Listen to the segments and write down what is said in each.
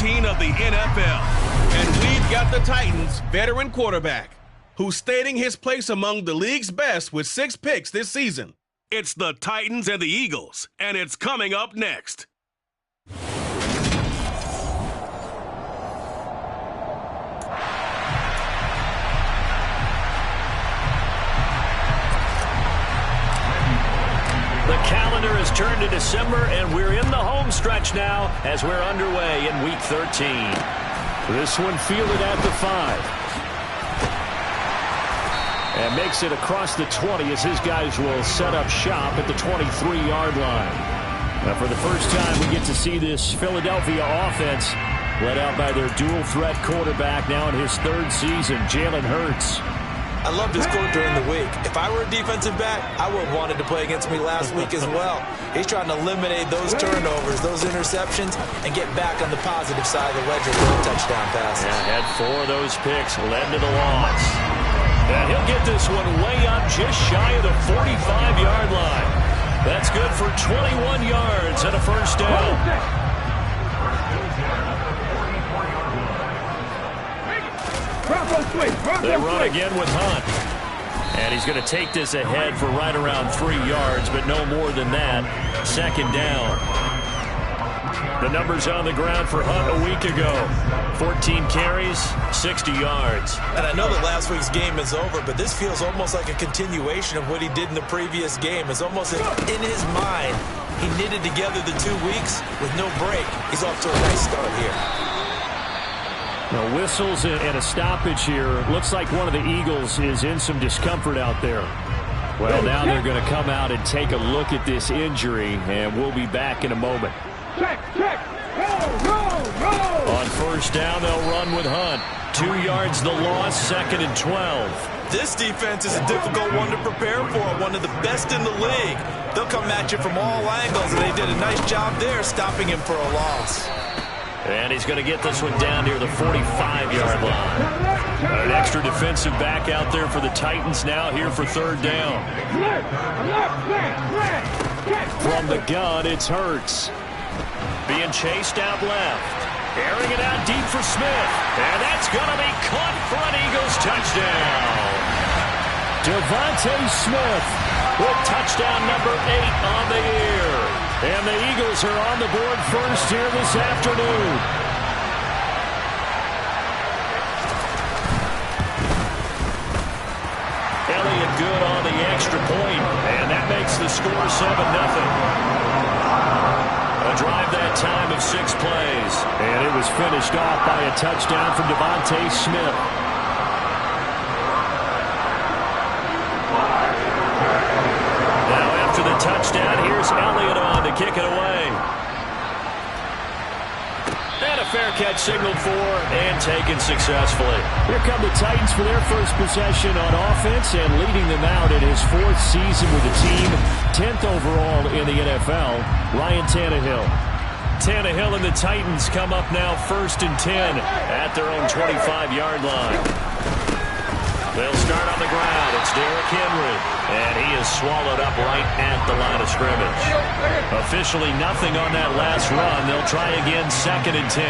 13 of the NFL. And we've got the Titans' veteran quarterback, who's stating his place among the league's best with 6 picks this season. It's the Titans and the Eagles, and it's coming up next. The calendar has turned to December, and we're in the home stretch now as we're underway in Week 13. This one fielded at the 5. And makes it across the 20 as his guys will set up shop at the 23-yard line. Now, for the first time, we get to see this Philadelphia offense led out by their dual-threat quarterback now in his 3rd season, Jalen Hurts. I love this quote during the week. If I were a defensive back, I would have wanted to play against me last week as well. He's trying to eliminate those turnovers, those interceptions, and get back on the positive side of the ledger with a touchdown pass. Yeah, had 4 of those picks, led to the loss. And he'll get this one way up just shy of the 45-yard line. That's good for 21 yards and a first down. They run again with Hunt. And he's going to take this ahead for right around 3 yards, but no more than that. 2nd down. The numbers on the ground for Hunt a week ago. 14 carries, 60 yards. And I know that last week's game is over, but this feels almost like a continuation of what he did in the previous game. It's almost as if in his mind, he knitted together the 2 weeks with no break. He's off to a nice start here. Now, whistles and a stoppage here. Looks like one of the Eagles is in some discomfort out there. Well, now they're going to come out and take a look at this injury, and we'll be back in a moment. Check. Roll. On first down, they'll run with Hunt. 2 yards the loss, 2nd and 12. This defense is a difficult one to prepare for, one of the best in the league. They'll come at you from all angles, and they did a nice job there stopping him for a loss. And he's going to get this one down near the 45-yard line. An extra defensive back out there for the Titans now here for 3rd down. From the gun, it's Hurts. Being chased out left. Airing it out deep for Smith. And that's going to be caught for an Eagles touchdown. Devontae Smith with touchdown number 8 on the year. And the Eagles are on the board first here this afternoon. Elliott good on the extra point, and that makes the score 7-0. A drive that time of 6 plays. And it was finished off by a touchdown from Devontae Smith. Now after the touchdown, here's Elliott on to kick it away. And a fair catch signaled for and taken successfully. Here come the Titans for their first possession on offense, and leading them out in his 4th season with the team, 10th overall in the NFL, Ryan Tannehill. Tannehill and the Titans come up now 1st and 10 at their own 25-yard line. They'll start on the ground. It's Derrick Henry, and he is swallowed up right at the line of scrimmage. Officially nothing on that last run. They'll try again 2nd and 10.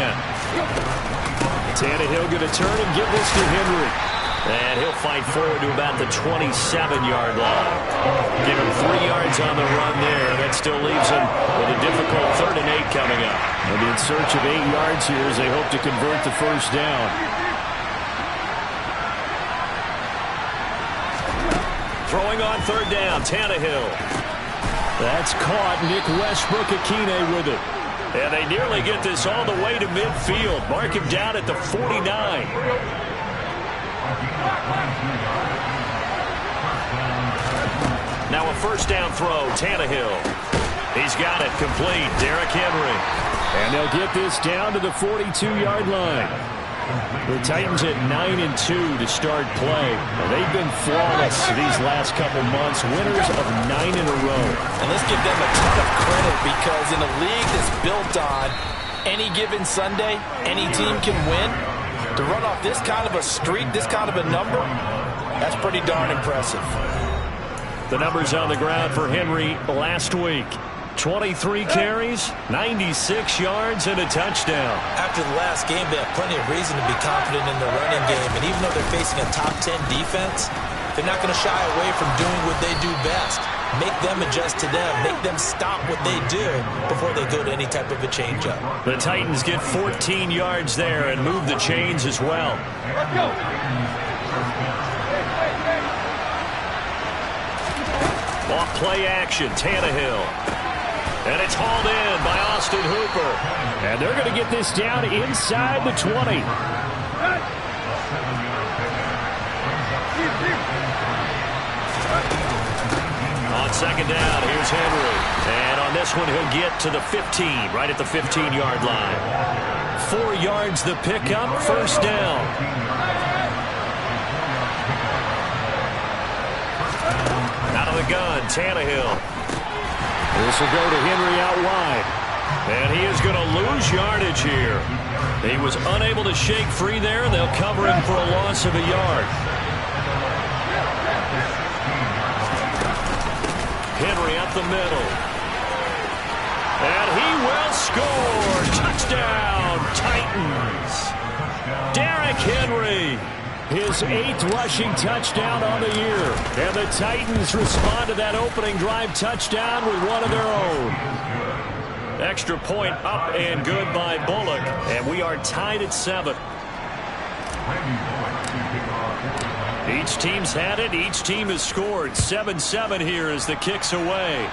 Tannehill going to turn and give this to Henry. And he'll fight forward to about the 27-yard line. Give him 3 yards on the run there. That still leaves him with a difficult 3rd and 8 coming up. They'll be in search of 8 yards here as they hope to convert the first down. Throwing on 3rd down, Tannehill. That's caught. Nick Westbrook-Akine with it. And they nearly get this all the way to midfield. Mark him down at the 49. Now a first down throw, Tannehill. He's got it complete, Derrick Henry. And they'll get this down to the 42-yard line. The Titans at 9-2 to start play. They've been flawless these last couple months, winners of 9 in a row. And let's give them a ton of credit, because in a league that's built on any given Sunday, any team can win. To run off this kind of a streak, this kind of a number, that's pretty darn impressive. The numbers on the ground for Henry last week. 23 carries, 96 yards, and a touchdown. After the last game, they have plenty of reason to be confident in their running game. And even though they're facing a top 10 defense, they're not going to shy away from doing what they do best. Make them adjust to them. Make them stop what they do before they go to any type of a change-up. The Titans get 14 yards there and move the chains as well. Let's go. Off play action, Tannehill. And it's hauled in by Austin Hooper. And they're going to get this down inside the 20. On second down, here's Henry. And on this one, he'll get to the 15, right at the 15-yard line. 4 yards the pickup, first down. Out of the gun, Tannehill. This will go to Henry out wide. And he is going to lose yardage here. He was unable to shake free there, and they'll cover him for a loss of a yard. Henry up the middle. And he will score. Touchdown, Titans. Derrick Henry. His 8th rushing touchdown on the year. And the Titans respond to that opening drive touchdown with one of their own. Extra point up and good by Bullock. And we are tied at 7. Each team's had it. Each team has scored. 7-7 here as the kick's away.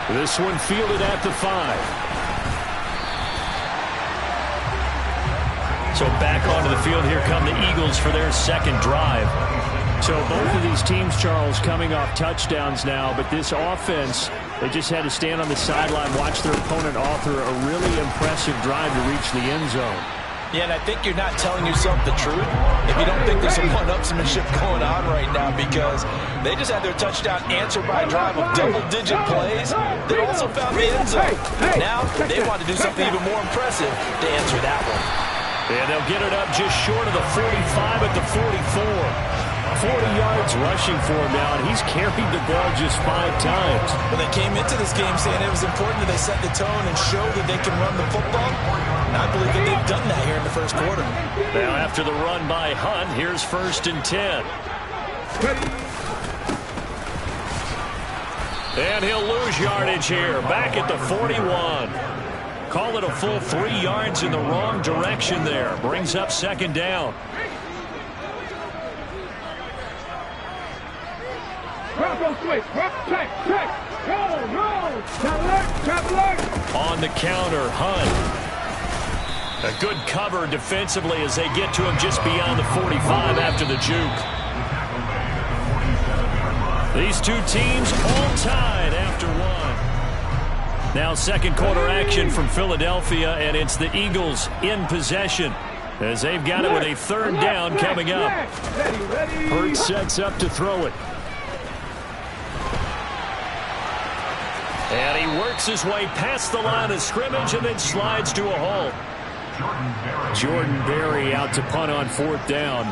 This one fielded at the 5. So back onto the field, here come the Eagles for their second drive. So both of these teams, Charles, coming off touchdowns now, but this offense, they just had to stand on the sideline, watch their opponent author a really impressive drive to reach the end zone. Yeah, and I think you're not telling yourself the truth if you don't think there's some one-upsmanship going on right now, because they just had their touchdown answered by a drive of double-digit plays. They also found the end zone. Now they want to do something even more impressive to answer that one. And they'll get it up just short of the 45 at the 44. 40 yards rushing for him now, and he's carried the ball just 5 times. When they came into this game saying it was important that they set the tone and show that they can run the football, and I believe that they've done that here in the first quarter. Now after the run by Hunt, here's 1st and 10. And he'll lose yardage here, back at the 41. Call it a full 3 yards in the wrong direction there. Brings up second down. On the counter, Hunt. A good cover defensively as they get to him just beyond the 45 after the juke. These two teams all tied after one. Now second quarter action from Philadelphia, and it's the Eagles in possession as they've got it with a 3rd down coming up. Hurts sets up to throw it. And he works his way past the line of scrimmage and then slides to a halt. Jordan Berry out to punt on 4th down.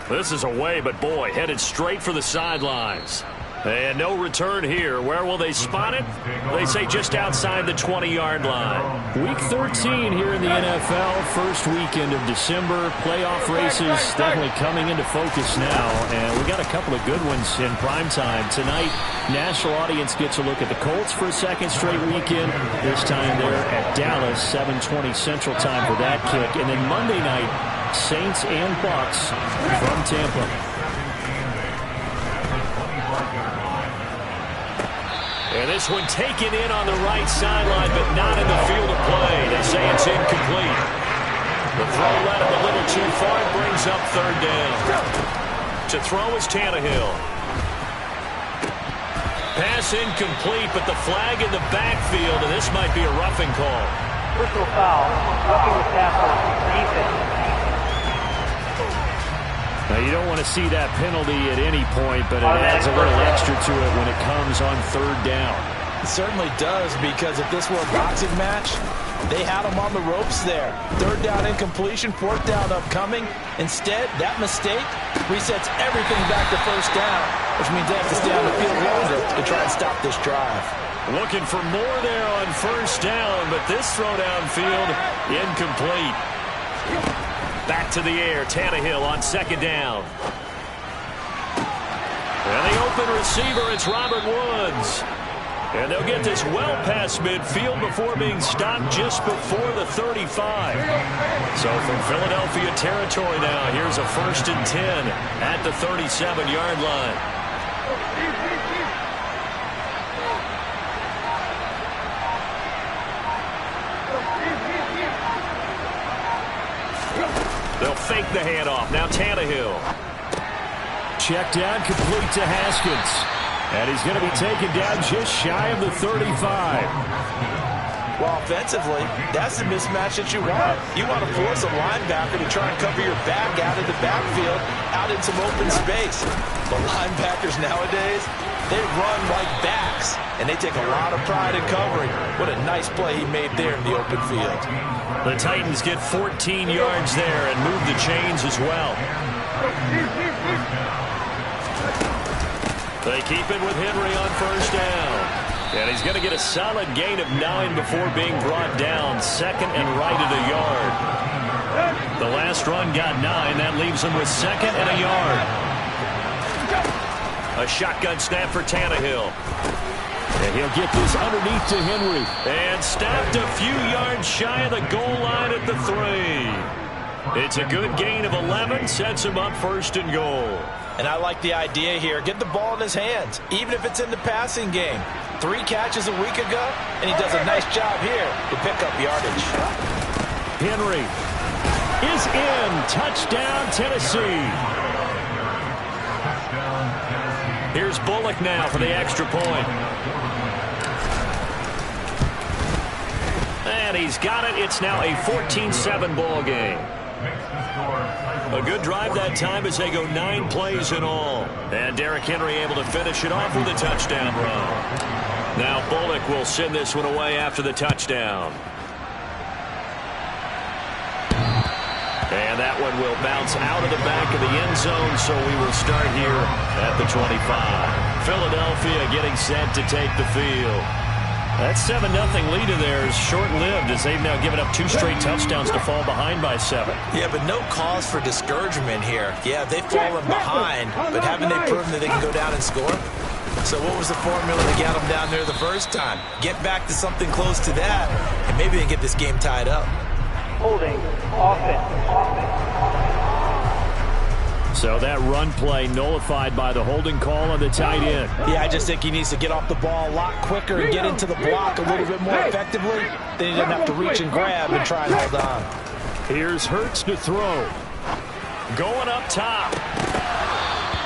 This is away, but boy, headed straight for the sidelines. And no return here. Where will they spot it? They say just outside the 20-yard line. Week 13 here in the NFL. First weekend of December. Playoff races definitely coming into focus now. And we got a couple of good ones in primetime. Tonight, national audience gets a look at the Colts for a second straight weekend. This time they're at Dallas, 7:20 Central Time for that kick. And then Monday night, Saints and Bucks from Tampa. And this one taken in on the right sideline, but not in the field of play. They say it's incomplete. The throw led him a little too far. It brings up 3rd down. To throw is Tannehill. Pass incomplete, but the flag in the backfield, and this might be a roughing call. Personal foul. Roughing the tackle. Defense. Now, you don't want to see that penalty at any point, but it adds a little extra to it when it comes on 3rd down. It certainly does, because if this were a boxing match, They had him on the ropes there. Third down incompletion, fourth down upcoming. Instead, that mistake resets everything back to first down, which means they have to stay on the field longer to try and stop this drive. Looking for more there on first down, but this throw downfield incomplete. Back to the air, Tannehill on second down. And the open receiver, it's Robert Woods. And they'll get this well past midfield before being stopped just before the 35. So from Philadelphia territory now, here's a 1st and 10 at the 37-yard line. They'll fake the handoff. Now Tannehill. Check down, complete to Haskins. And he's going to be taken down just shy of the 35. Well, offensively, that's the mismatch that you want. You want to force a linebacker to try and cover your back out of the backfield, out in some open space. But linebackers nowadays, they run like backs, and they take a lot of pride in covering. What a nice play he made there in the open field. The Titans get 14 yards there and move the chains as well. They keep it with Henry on first down. And he's going to get a solid gain of 9 before being brought down. Second and right at a yard. The last run got 9. That leaves him with second and a yard. A shotgun snap for Tannehill. And he'll get this underneath to Henry. And stopped a few yards shy of the goal line at the 3. It's a good gain of 11. Sets him up 1st and goal. And I like the idea here. Get the ball in his hands, even if it's in the passing game. 3 catches a week ago, and he does a nice job here to pick up yardage. Henry is in. Touchdown, Tennessee. Here's Bullock now for the extra point. And he's got it. It's now a 14-7 ball game. A good drive that time as they go 9 plays in all. And Derrick Henry able to finish it off with a touchdown run. Now Bullock will send this one away after the touchdown. And that one will bounce out of the back of the end zone, so we will start here at the 25. Philadelphia getting set to take the field. That 7-0 lead of theirs short-lived as they've now given up 2 straight touchdowns to fall behind by 7. Yeah, but no cause for discouragement here. Yeah, they've fallen behind, but haven't they proven that they can go down and score? So what was the formula to get them down there the first time? Get back to something close to that, and maybe they can get this game tied up. Holding, offense. So that run play nullified by the holding call on the tight end. Yeah, I just think he needs to get off the ball a lot quicker and get into the block a little bit more effectively. Then he doesn't have to reach and grab and try and hold on. Here's Hurts to throw. Going up top.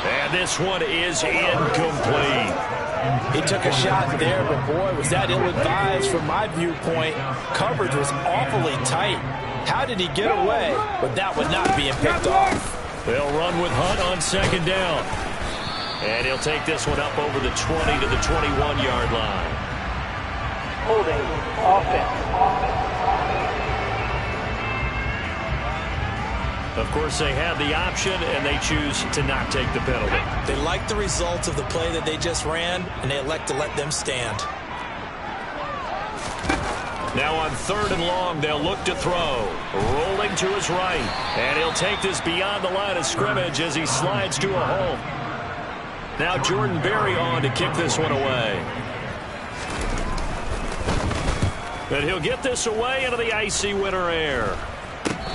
And this one is incomplete. He took a shot there, but boy, was that ill-advised from my viewpoint. Coverage was awfully tight. How did he get away? But that was not being picked off. They'll run with Hunt on second down. And he'll take this one up over the 20 to the 21-yard line. Holding, offense. Of course, they have the option, and they choose to not take the penalty. They like the results of the play that they just ran, and they elect to let them stand. Now on 3rd and long, they'll look to throw. Rolling to his right. And he'll take this beyond the line of scrimmage as he slides to a hole. Now Jordan Berry on to kick this one away. But he'll get this away into the icy winter air.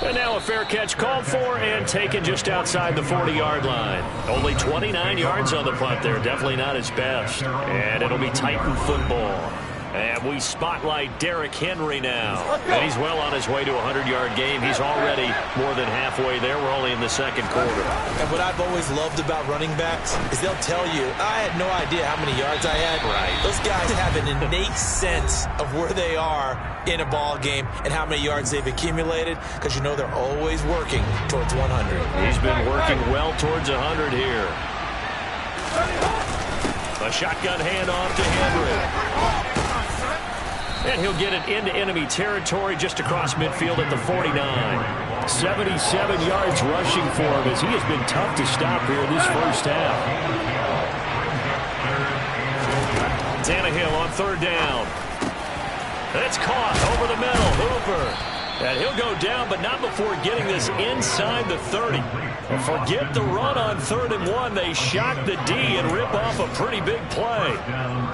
And now a fair catch called for and taken just outside the 40-yard line. Only 29 yards on the punt there. Definitely not his best. And it'll be Titan football. And we spotlight Derrick Henry now. And he's well on his way to a 100-yard game. He's already more than halfway there. We're only in the 2nd quarter. And what I've always loved about running backs is they'll tell you, I had no idea how many yards I had. Right. Those guys have an innate sense of where they are in a ball game and how many yards they've accumulated, because you know they're always working towards 100. He's been working well towards 100 here. A shotgun handoff to Henry. And he'll get it into enemy territory just across midfield at the 49. 77 yards rushing for him as he has been tough to stop here this first half. Tannehill on third down. It's caught over the middle. Hooper. And he'll go down, but not before getting this inside the 30. Forget the run on 3rd and 1. They shock the D and rip off a pretty big play.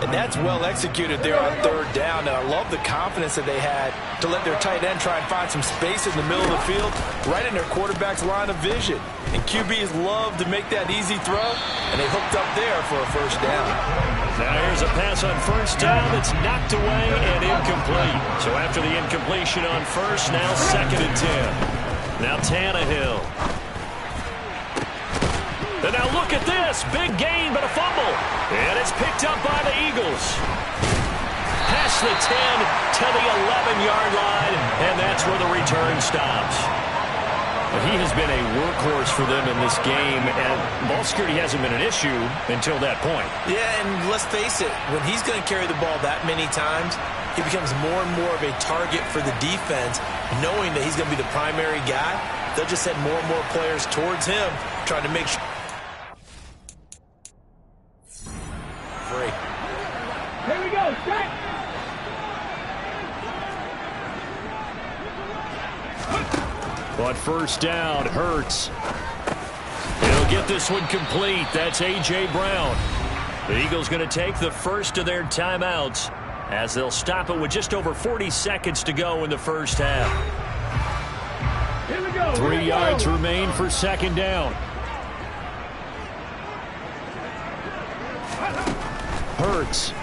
And that's well executed there on 3rd down. And I love the confidence that they had to let their tight end try and find some space in the middle of the field, right in their quarterback's line of vision. And QBs love to make that easy throw, and they hooked up there for a first down. Now here's a pass on first down that's knocked away and incomplete. So after the incompletion on first, now 2nd and 10. Now Tannehill. And now look at this. Big gain, but a fumble. And it's picked up by the Eagles. Past the 10 to the 11-yard line, and that's where the return stops. He has been a workhorse for them in this game, and ball security hasn't been an issue until that point. Yeah, and let's face it, when he's going to carry the ball that many times, he becomes more and more of a target for the defense, knowing that he's going to be the primary guy. They'll just send more and more players towards him, trying to make sure. Free. Here we go, set. On first down, Hurts. He'll get this one complete. That's A.J. Brown. The Eagles going to take the first of their timeouts as they'll stop it with just over 40 seconds to go in the first half. Here we go. 3 yards remain for 2nd down. Hurts.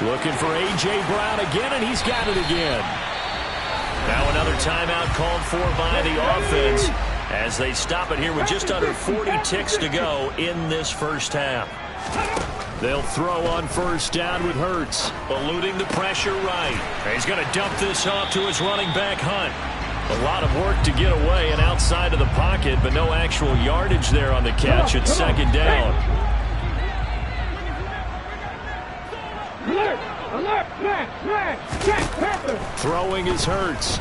Looking for A.J. Brown again, and he's got it again. Now another timeout called for by the offense as they stop it here with just under 40 ticks to go in this first half. They'll throw on first down with Hurts, eluding the pressure right. He's going to dump this off to his running back, Hunt. A lot of work to get away and outside of the pocket, but no actual yardage there on the catch at 2nd down. Alert! Alert! Man! Check! Throwing is Hurts.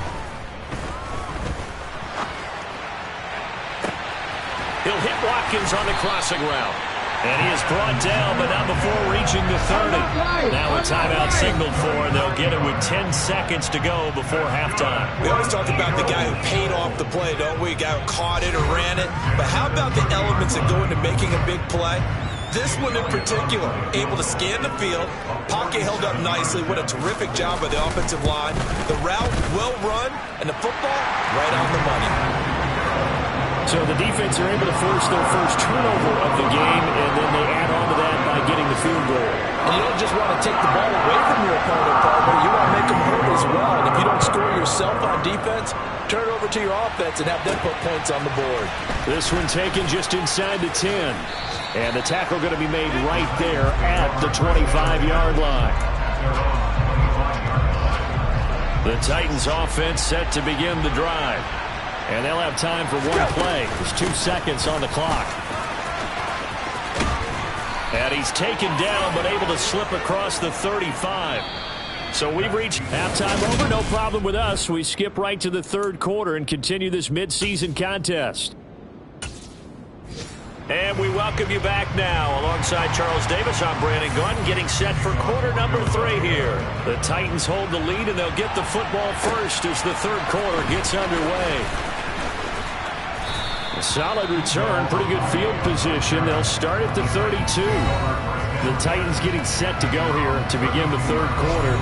He'll hit Watkins on the crossing route. And he is brought down, but not before reaching the 30. Now a timeout signaled for, and they'll get it with 10 seconds to go before halftime. We always talk about the guy who paid off the play, don't we? The guy who caught it or ran it. But how about the elements that go into making a big play? This one in particular, able to scan the field, pocket held up nicely. What a terrific job by the offensive line. The route well run, and the football right on the money. So the defense are able to force their first turnover of the game, and then they add on to that by getting the field goal. And you don't just want to take the ball away from your opponent, partner. You want to make them hurt as well. And if you don't score yourself on defense, turn it over to your offense and have them put points on the board. This one taken just inside the 10. And the tackle going to be made right there at the 25-yard line. The Titans offense set to begin the drive. And they'll have time for one play. There's 2 seconds on the clock. And he's taken down, but able to slip across the 35. So we've reached halftime over. No problem with us. We skip right to the 3rd quarter and continue this midseason contest. And we welcome you back now. Alongside Charles Davis, I'm Brandon Gordon, getting set for quarter number 3 here. The Titans hold the lead, and they'll get the football first as the 3rd quarter gets underway. A solid return, pretty good field position. They'll start at the 32. The Titans getting set to go here to begin the 3rd quarter.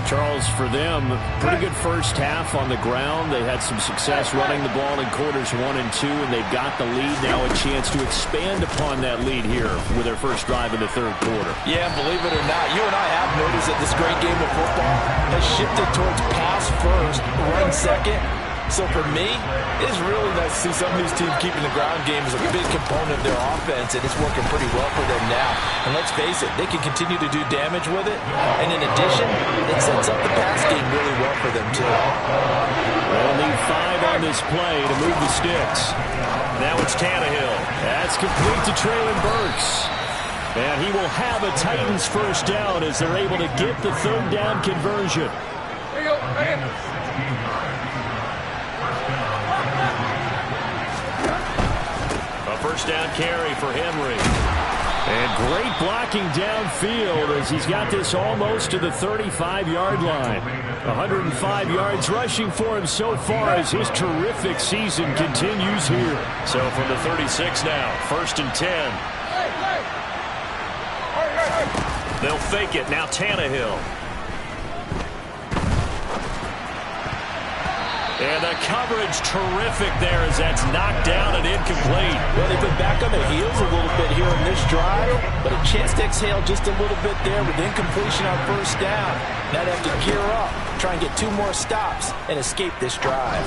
Charles, for them, pretty good first half on the ground. They had some success running the ball in quarters 1 and 2, and they've got the lead now, a chance to expand upon that lead here with their first drive in the 3rd quarter. Yeah, believe it or not, you and I have noticed that this great game of football has shifted towards pass first, run second. So for me, it's really nice to see some of these teams keeping the ground game as a big component of their offense, and it's working pretty well for them now. And let's face it, they can continue to do damage with it. And in addition, it sets up the pass game really well for them, too. They'll need 5 on this play to move the sticks. Now it's Tannehill. That's complete to Traylon Burks. And he will have a Titans first down as they're able to get the third down conversion. There you go. A first down carry for Henry. And great blocking downfield as he's got this almost to the 35-yard line. 105 yards rushing for him so far as his terrific season continues here. So from the 36 now, 1st and 10. They'll fake it. Now Tannehill. And the coverage terrific there as that's knocked down and incomplete. Well, they've been back on their heels a little bit here in this drive, but a chance to exhale just a little bit there with incompletion on first down. Now they have to gear up, try and get 2 more stops, and escape this drive.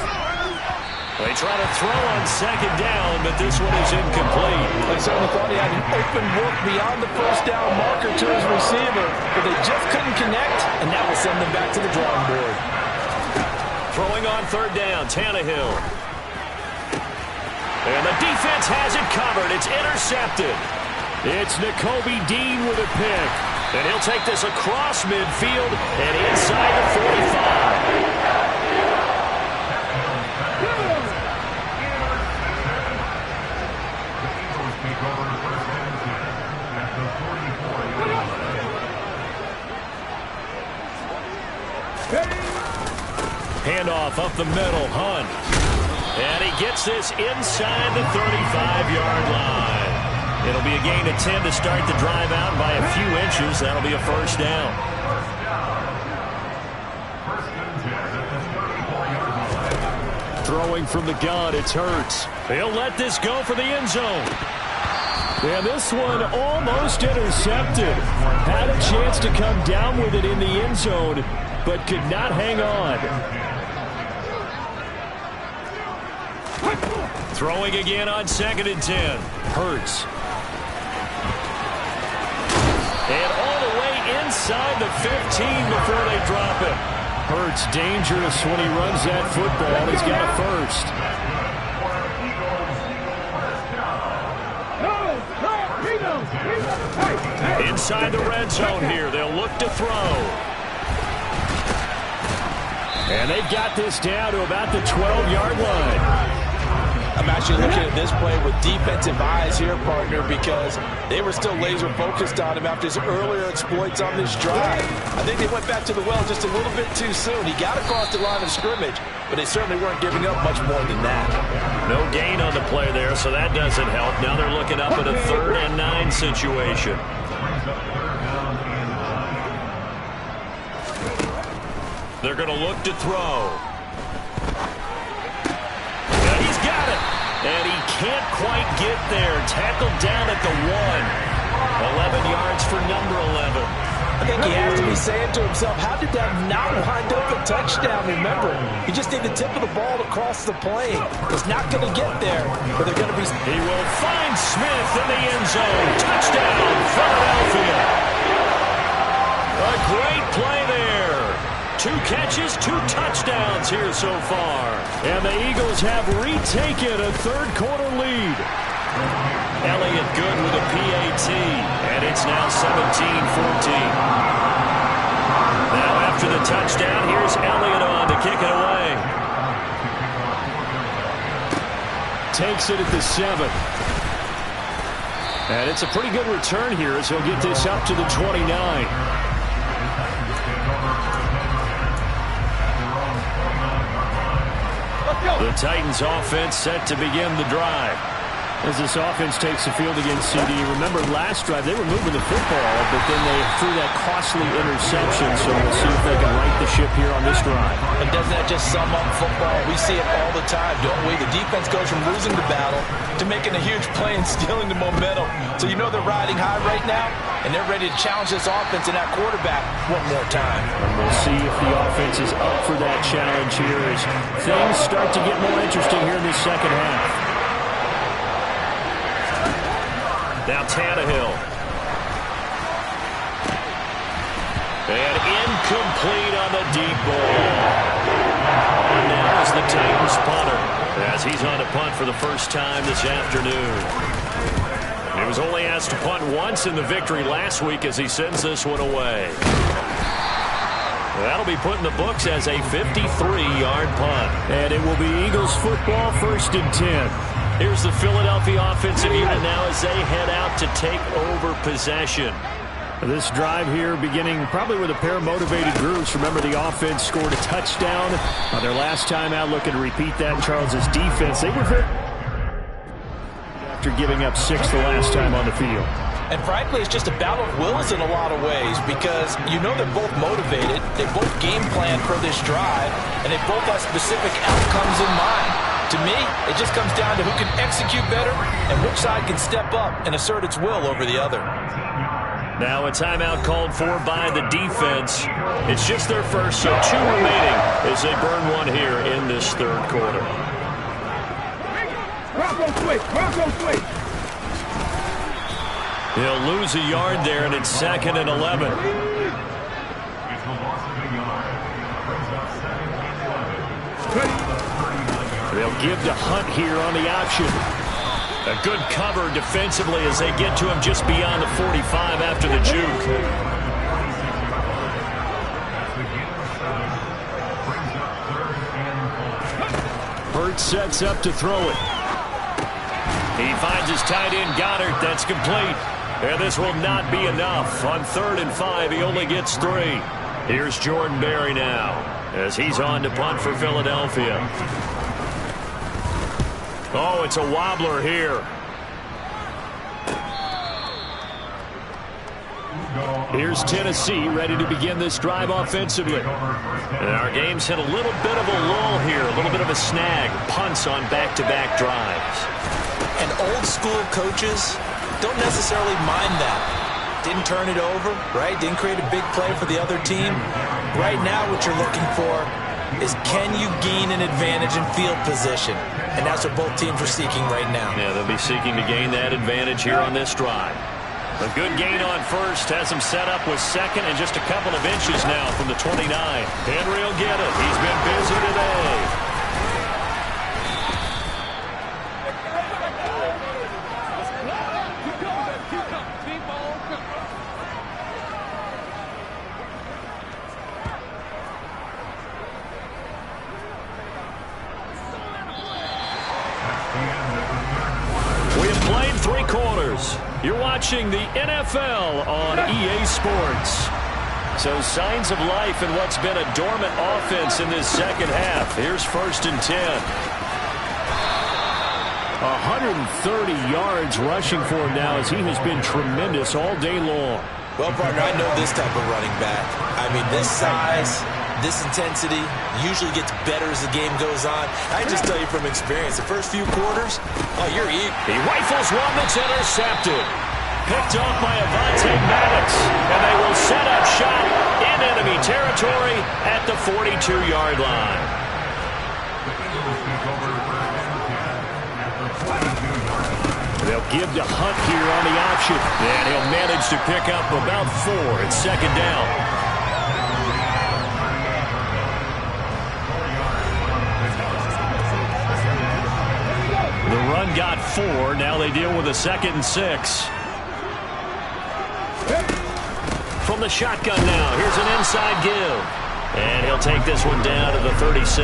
They try to throw on 2nd down, but this one is incomplete. They certainly thought he had an open look beyond the first down marker to his receiver, but they just couldn't connect, and that will send them back to the drawing board. Throwing on 3rd down, Tannehill. And the defense has it covered. It's intercepted. It's Nakobe Dean with a pick. And he'll take this across midfield and inside the 45. Handoff up the middle, Hunt. And he gets this inside the 35-yard line. It'll be a gain of 10 to start the drive out by a few inches. That'll be a first down. Throwing from the gun, it's Hurts. He'll let this go for the end zone. And this one almost intercepted. Had a chance to come down with it in the end zone, but could not hang on. Throwing again on 2nd and 10. Hurts. And all the way inside the 15 before they drop it. Hurts dangerous when he runs that football. He's got a first. Inside the red zone here. They'll look to throw. And they've got this down to about the 12-yard line. I'm actually looking at this play with defensive eyes here, partner, because they were still laser focused on him after his earlier exploits on this drive. I think they went back to the well just a little bit too soon. He got across the line of scrimmage, but they certainly weren't giving up much more than that. No gain on the play there, so that doesn't help. Now they're looking up at a 3rd and 9 situation. They're going to look to throw. And he's got it. And he can't quite get there. Tackled down at the 1. 11 yards for number 11. I think he has to be saying to himself, how did that not wind up a touchdown? Remember, he just need the tip of the ball to cross the plane. He's not going to get there, but they're going to be... He will find Smith in the end zone. Touchdown, Philadelphia. A great play there. 2 catches, 2 touchdowns here so far. And the Eagles have retaken a 3rd quarter lead. Elliott good with a PAT, and it's now 17-14. Now after the touchdown, here's Elliott on to kick it away. Takes it at the 7. And it's a pretty good return here as he'll get this up to the 29. The Titans offense set to begin the drive. As this offense takes the field against CD, remember last drive they were moving the football, but then they threw that costly interception, so we'll see if they can right the ship here on this drive. And doesn't that just sum up football? We see it all the time, don't we? The defense goes from losing the battle to making a huge play and stealing the momentum. So you know they're riding high right now, and they're ready to challenge this offense and that quarterback one more time. And we'll see if the offense is up for that challenge here as things start to get more interesting here in this second half. Now Tannehill. And incomplete on the deep ball. And now is the Titans punter as he's on a punt for the first time this afternoon. He was only asked to punt once in the victory last week as he sends this one away. That'll be put in the books as a 53-yard punt. And it will be Eagles football, 1st and 10. Here's the Philadelphia offensive unit now as they head out to take over possession. This drive here beginning probably with a pair of motivated groups. Remember, the offense scored a touchdown on their last time out, looking to repeat that. Charles's defense, they were very after giving up 6 the last time on the field. And frankly, it's just a battle of wills in a lot of ways because you know they're both motivated, they both game plan for this drive, and they both have specific outcomes in mind. To me, it just comes down to who can execute better and which side can step up and assert its will over the other. Now a timeout called for by the defense. It's just their first, so 2 remaining as they burn one here in this 3rd quarter. He'll lose a yard there, and it's 2nd and 11. They'll give to Hunt here on the option. A good cover defensively as they get to him just beyond the 45 after the juke. Hurts sets up to throw it. He finds his tight end, Goddard. That's complete. And this will not be enough. On 3rd and 5, he only gets 3. Here's Jordan Berry now as he's on to punt for Philadelphia. Oh, it's a wobbler here. Here's Tennessee ready to begin this drive offensively. And our game's hit a little bit of a lull here, a little bit of a snag. Punts on back-to-back drives. And old school coaches don't necessarily mind that. Didn't turn it over, right? Didn't create a big play for the other team. Right now what you're looking for is can you gain an advantage in field position? And that's what both teams are seeking right now. Yeah, they'll be seeking to gain that advantage here on this drive. A good gain on 1st has him set up with 2nd and just a couple of inches now from the 29. Henry will get it. He's been busy today. You're watching the NFL on EA Sports. So signs of life in what's been a dormant offense in this 2nd half. Here's 1st and 10. 130 yards rushing for him now as he has been tremendous all day long. Well, partner, I know this type of running back. I mean, this size, this intensity usually gets better as the game goes on. I just tell you from experience, the first few quarters, oh, you're eager. He rifles one that's intercepted. Picked off by Avonte Maddox. And they will set up shop in enemy territory at the 42-yard line. They'll give to Hunt here on the option. And he'll manage to pick up about 4. It's 2nd down. The run got 4. Now they deal with a 2nd and 6. From the shotgun now. Here's an inside give. And he'll take this one down to the 36.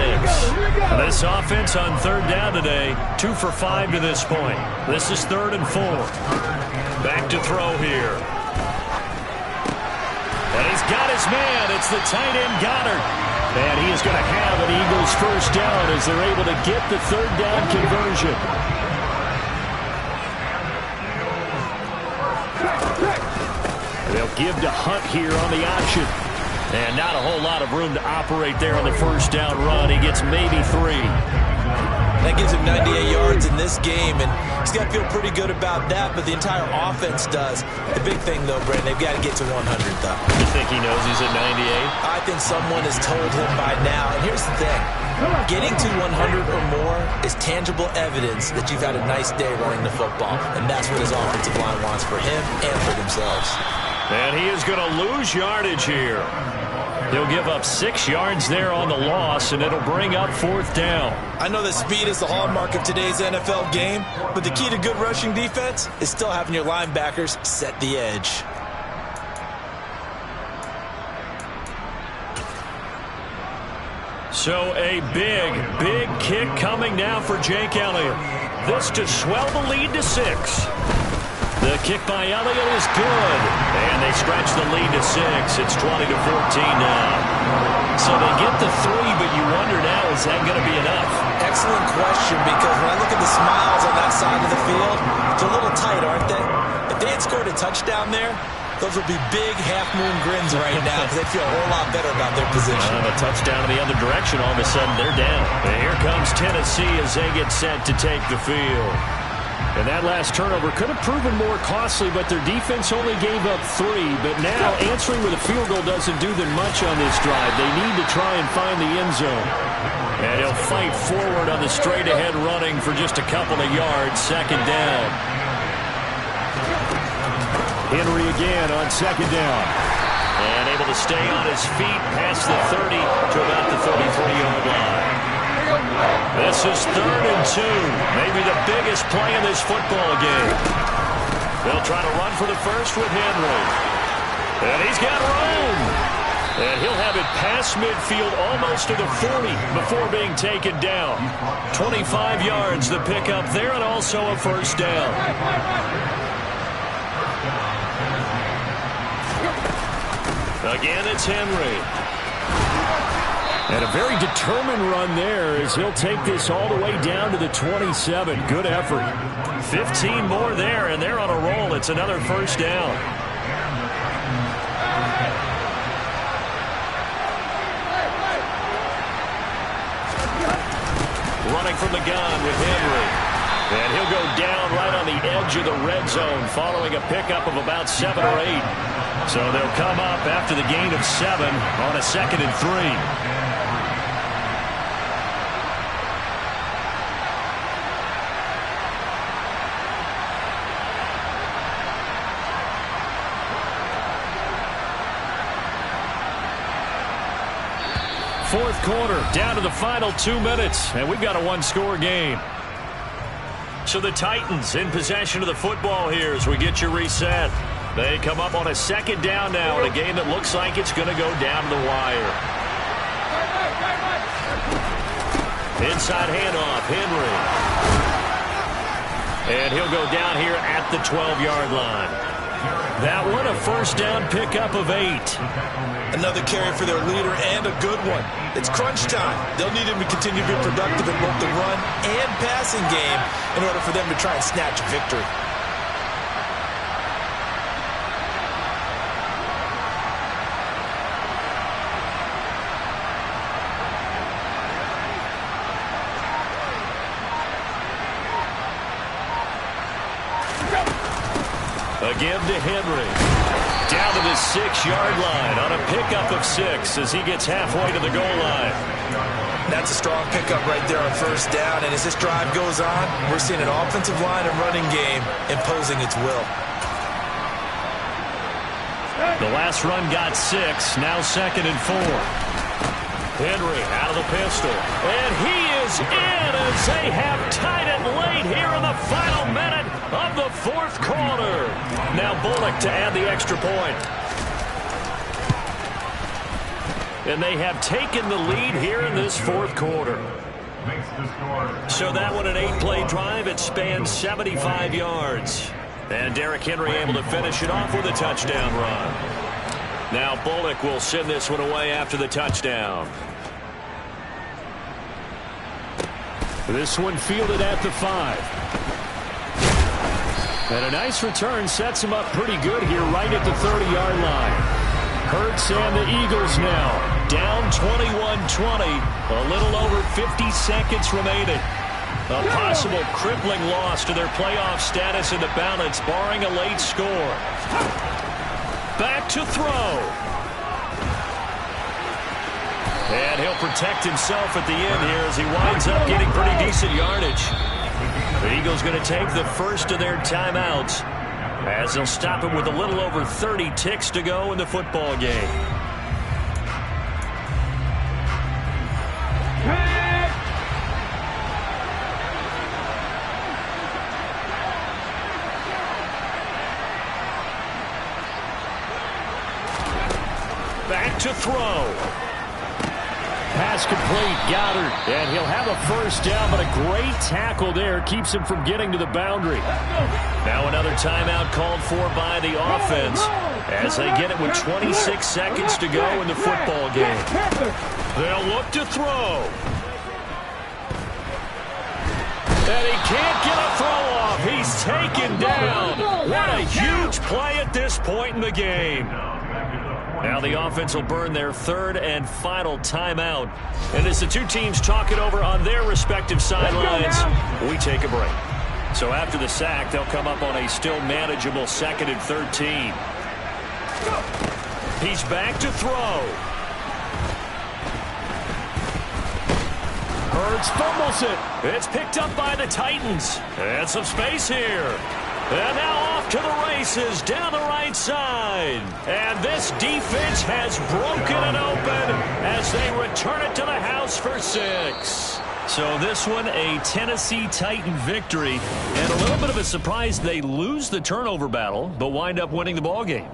This offense on 3rd down today, 2 for 5 to this point. This is 3rd and 4. Back to throw here. And he's got his man. It's the tight end Goddard. And he is going to have an Eagles 1st down as they're able to get the 3rd down conversion. They'll give to Hunt here on the option. And not a whole lot of room to operate there on the 1st down run. He gets maybe 3. That gives him 98 yards in this game, and he's got to feel pretty good about that, but the entire offense does. The big thing, though, Brandon, they've got to get to 100, though. You think he knows he's at 98? I think someone has told him by now. And here's the thing. Getting to 100 or more is tangible evidence that you've had a nice day running the football, and that's what his offensive line wants for him and for themselves. And he is going to lose yardage here. He'll give up 6 yards there on the loss, and it'll bring up 4th down. I know that speed is the hallmark of today's NFL game, but the key to good rushing defense is still having your linebackers set the edge. So a big kick coming now for Jake Elliott. This to swell the lead to 6. The kick by Elliott is good, and they stretch the lead to 6. It's 20-14 now. So they get the 3, but you wonder now, is that going to be enough? Excellent question, because when I look at the smiles on that side of the field, they're a little tight, aren't they? If they had scored a touchdown there, those would be big half-moon grins right now because they feel a whole lot better about their position. A touchdown in the other direction, all of a sudden they're down. And here comes Tennessee as they get set to take the field. And that last turnover could have proven more costly, but their defense only gave up 3. But now answering with a field goal doesn't do them much on this drive. They need to try and find the end zone. And he'll fight forward on the straight-ahead running for just a couple of yards, 2nd down. Henry again on 2nd down. And able to stay on his feet past the 30 to about the 33-yard line. This is 3rd and 2. Maybe the biggest play in this football game. They'll try to run for the first with Henry. And he's got room. And he'll have it past midfield almost to the 40 before being taken down. 25 yards the pickup there, and also a 1st down. Again, it's Henry. And a very determined run there as he'll take this all the way down to the 27. Good effort. 15 more there, and they're on a roll. It's another 1st down. Running from the gun with Henry. And he'll go down right on the edge of the red zone following a pickup of about 7 or 8. So they'll come up after the gain of 7 on a 2nd and 3. Fourth quarter, down to the final 2 minutes, and we've got a 1-score game. So the Titans in possession of the football here as we get you reset. They come up on a 2nd down now in a game that looks like it's going to go down to the wire. Inside handoff, Henry. And he'll go down here at the 12-yard line. That one, a 1st down pickup of 8. Another carry for their leader and a good one. It's crunch time. They'll need him to continue to be productive in both the run and passing game in order for them to try and snatch a victory. A give to Henry. Down to the 6-yard line on a pickup of 6 as he gets halfway to the goal line. That's a strong pickup right there on 1st down, and as this drive goes on, we're seeing an offensive line and running game imposing its will. The last run got 6, now 2nd and 4. Henry out of the pistol, and he is in as they have tied it late here in the final minute of the 4th quarter. Now Bullock to add the extra point. And they have taken the lead here in this 4th quarter. So that one an 8-play drive. It spans 75 yards. And Derrick Henry able to finish it off with a touchdown run. Now Bullock will send this one away after the touchdown. This one fielded at the 5. And a nice return sets him up pretty good here right at the 30-yard line. Hurts and the Eagles now down 21-20. A little over 50 seconds remaining. A possible crippling loss to their playoff status in the balance, barring a late score. Back to throw. And he'll protect himself at the end here as he winds up getting pretty decent yardage. The Eagles going to take the first of their timeouts as they'll stop it with a little over 30 ticks to go in the football game. back to throw. Pass complete, Goddard, and he'll have a first down, but a great tackle there keeps him from getting to the boundary. Now another timeout called for by the offense as they get it with 26 seconds to go in the football game. They'll look to throw. And he can't get a throw off. He's taken down. What a huge play at this point in the game. Now the offense will burn their third and final timeout. And as the two teams talk it over on their respective sidelines, we take a break. So after the sack, they'll come up on a still manageable 2nd and 13. He's back to throw. Hurts fumbles it. It's picked up by the Titans. And some space here. And now off to the races down the right side. And this defense has broken it open as they return it to the house for 6. So this one, a Tennessee Titan victory. And a little bit of a surprise, they lose the turnover battle, but wind up winning the ballgame.